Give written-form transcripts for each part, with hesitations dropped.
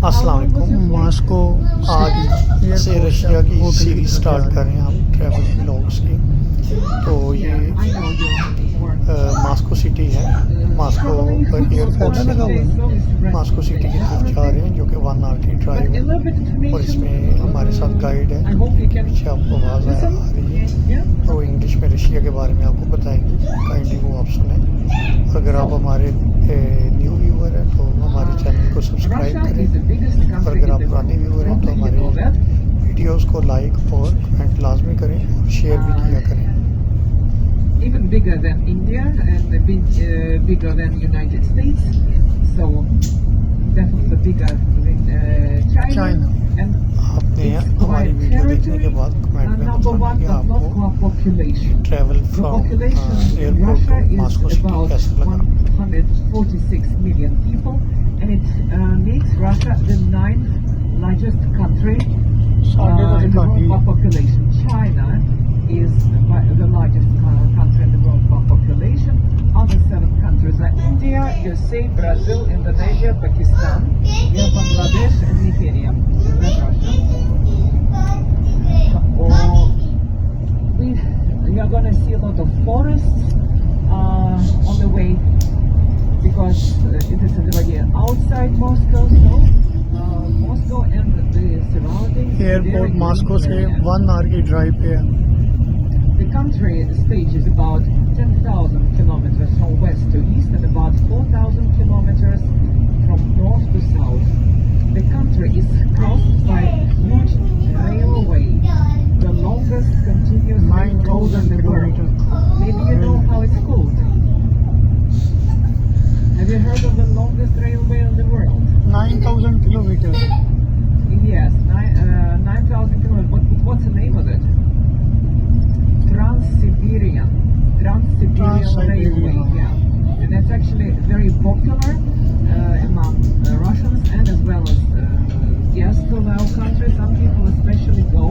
अस्सलाम वालेकुम। मॉस्को आज से रशिया की सीरीज स्टार्ट कर रहे हैं हम ट्रैवल व्लॉग्स की। तो ये मॉस्को सिटी है। मॉस्को एयरपोर्ट से हम मॉस्को सिटी की तरफ जा रहे हैं, जो कि 1 आवर की ड्राइव है। और इसमें हमारे साथ गाइड है, जिनके पीछे आपको आवाज़ आ रही है। तो वो इंग्लिश में रशिया के बारे में आपको बताएंगे, काइंडली वो आप सुने। और अगर आप हमारे न्यू व्यूअर हैं तो हमारे चैनल को सब्सक्राइब करें, और अगर आप पुराने व्यूअर हैं तो हमारे वीडियोस को लाइक और कमेंट लाजमी करें और शेयर भी किया करें। Even bigger than India and bigger than United States, so definitely bigger than China. And आपने हमारी वीडियो देखने के बाद कमेंट में बताना कि आपको travel from airport to Moscow city कैसा लगा। 146 million people, and it makes Russia the 9th largest country in the world by population. China is the largest country in the world by population. Other 7 countries are India, USA, Brazil, Indonesia, Pakistan, Bangladesh, and Nigeria. Is that Russia? We are going to see a lot of forests on the way, because it is already outside Moscow, so Moscow and the surroundings. Airport Moscow से 1 our की drive पे है। The country stage is about 10,000 kilometers from west to east and about 4,000 kilometers from north to south. The country is crossed by a huge railway, the longest continuous road in the world. Maybe you know how it's called. Have you heard of the longest railway in the world? 9,000 kilometers. Yes, 9,000 kilometers. What's the name of it? Trans-Siberian Railway, yeah. And that's actually very popular among Russians and as well as guests of our country. Some people especially go.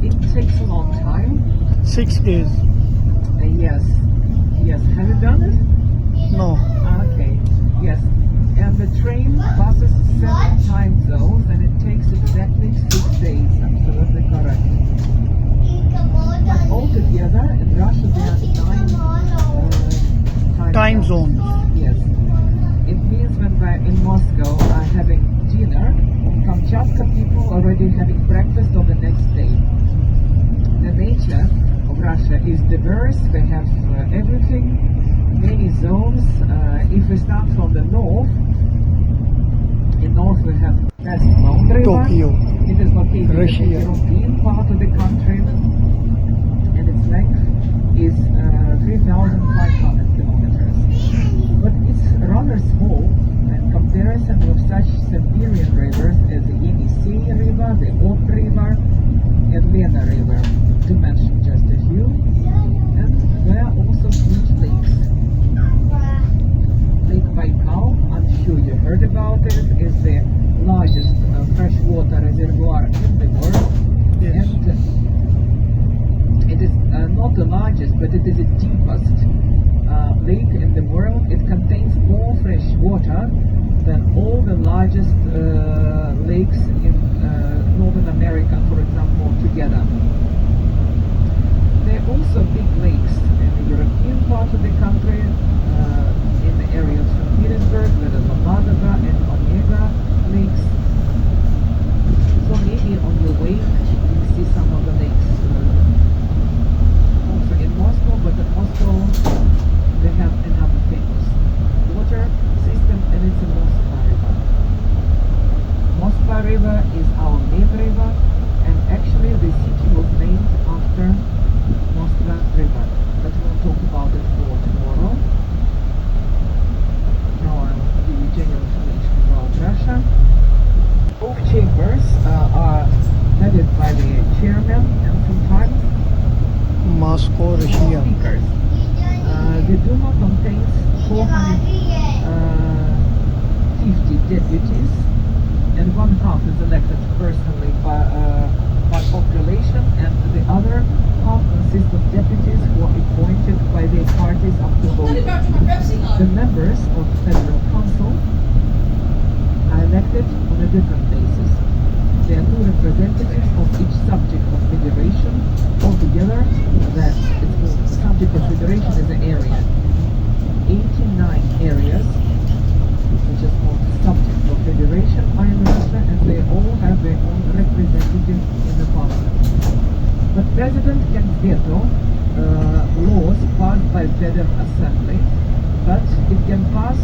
It takes a long time. 6 days. Yes. Have you done it? No. Okay, yes. And the train passes 7 time zones, and it takes exactly 6 days. Absolutely correct. But altogether, in Russia there are 9 Time zones. Yes. It means when we're in Moscow having dinner, in Kamchatka people already having breakfast on the next day. The nature of Russia is diverse. We have everything, many zones. If we start from the north, in north we have Caspian River. Tokyo. It is located Russia. in the European part of the country, and its length is 3,500 kilometers. But it's rather small in comparison with such Siberian rivers as the Yenisei River, the Ob River, and Lena River, to mention just a few. And there are also huge lakes. Lake Baikal, I'm sure you heard about it, is the largest freshwater reservoir in the world. Yes. And it is not the largest, but it is the deepest lake in the world. It contains more fresh water than all the largest lakes in Northern America, for example, together. There are also big lakes in the European part of the country, in the area of St. Petersburg, where the Ladova and Onega lakes. So maybe on your way you can see some of the lakes also in Moscow, but in Moscow they have another famous water system, and it's the Moskva River. Moskva River is our main river, and actually the city was named after Moskva River, but we'll talk about it more tomorrow. Now I'll give you general information about Russia. Both chambers are headed by the chairman and sometimes Moscow Russia. speakers. The Duma contains 450 deputies, and 1/2 is elected personally by population, and the other half consists of deputies who are appointed by their parties after voting. The members of Federal Council are elected elected on a different basis. There are two representatives of each subject of federation. Altogether, that it's called subject of federation is an area. 89 areas, which is called subject of federation, are in Russia, and they all have their own representative in the parliament. The president can veto laws passed by Federal Assembly, but it can pass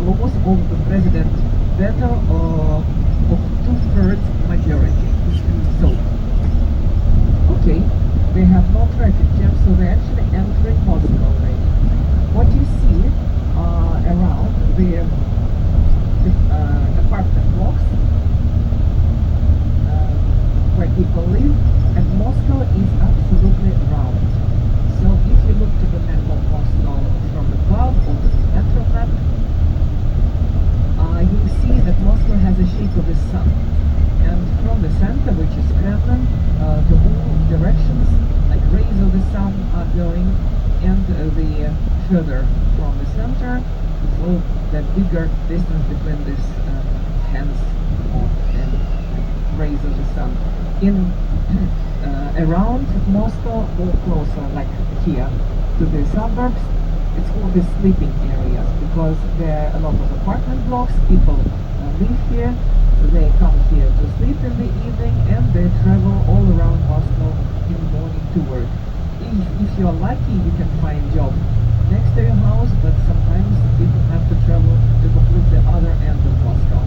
laws of the president veto of two-thirds majority. So, okay, they have no traffic jam, so they're actually entering Moscow already. What you see around the apartment blocks where people live, and Moscow is absolutely round. So if you look to the map of Moscow from above or the metro map, you'll see that Moscow has a shape of a sun. And from the center, which is Kremlin, to all directions, like rays of the sun are going, and the further from the center, so the bigger distance between these hands and rays of the sun. In around Moscow, or closer, like here, to the suburbs, it's called the sleeping areas, because there are a lot of apartment blocks, people live here, they come here to sleep in the evening, and they travel all around Moscow in the morning to work. If you're lucky, you can find job next to your house, but sometimes people have to travel to completely other end of Moscow.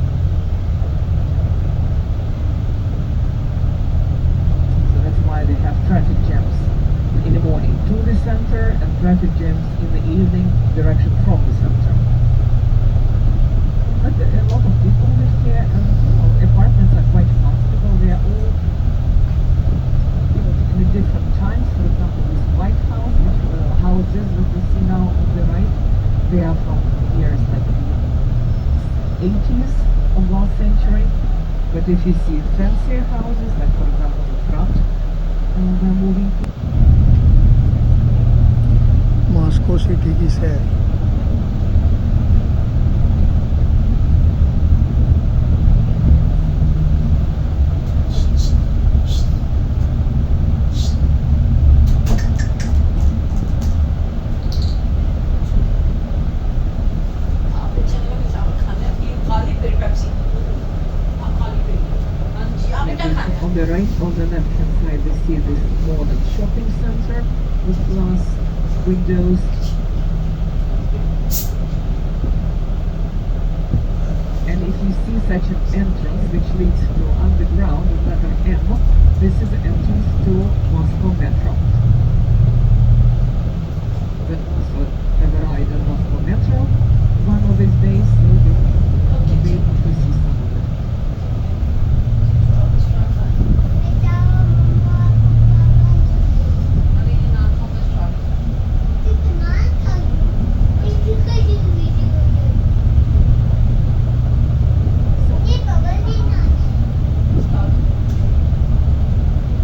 So that's why they have traffic jams in the morning to the center and traffic jams in the evening direction from the center. But a lot of people live here, and apartments are quite comfortable. They are all built in different times. For example, this White House, which houses that we see now on the right, they are from years like the 80s of last century. But if you see fancier houses, like for example the front, they're moving to Moscow city की सैर on the right, on the left hand side, we see this modern shopping center with glass windows. And if you see such an entrance which leads to underground with letter M, this is the entrance to Moscow Metro. Then also have a ride on Moscow Metro one of these days, so you'll be able to see some of it.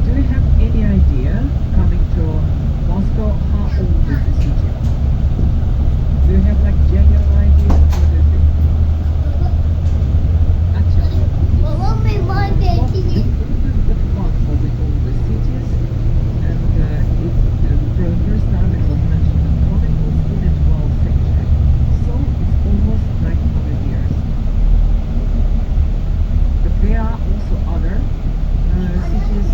Do you have any idea, coming to Moscow, how old is the city? Do you have like general idea? What do you think? Actually, this is one of the oldest cities, and for the first time it was mentioned in chronicles in the 12th century. So it's almost 900 years. But there are also other cities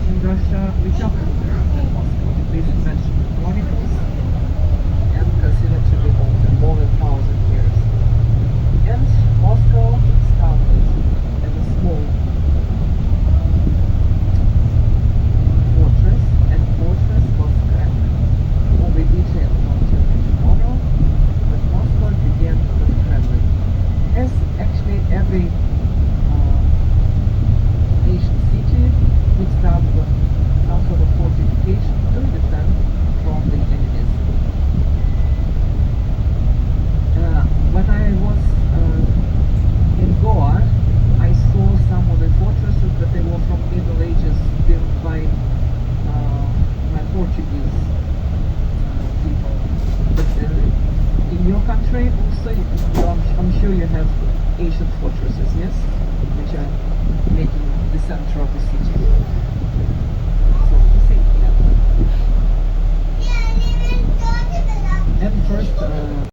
in Russia which are older than Moscow. They should mention the chronicles and considered to be older, more than 1,000 years. And Moscow started as a small fortress, and fortress was Kremlin. All the details I'll tell you tomorrow, but Moscow began with Kremlin. As actually every nation city would start with some sort of fortification to defend from the enemies. When I was in Goa, I saw some of the fortresses, but they were from Middle Ages, built by Portuguese people. But in your country also, I'm sure you have ancient fortresses, yes, which are making the center of the city.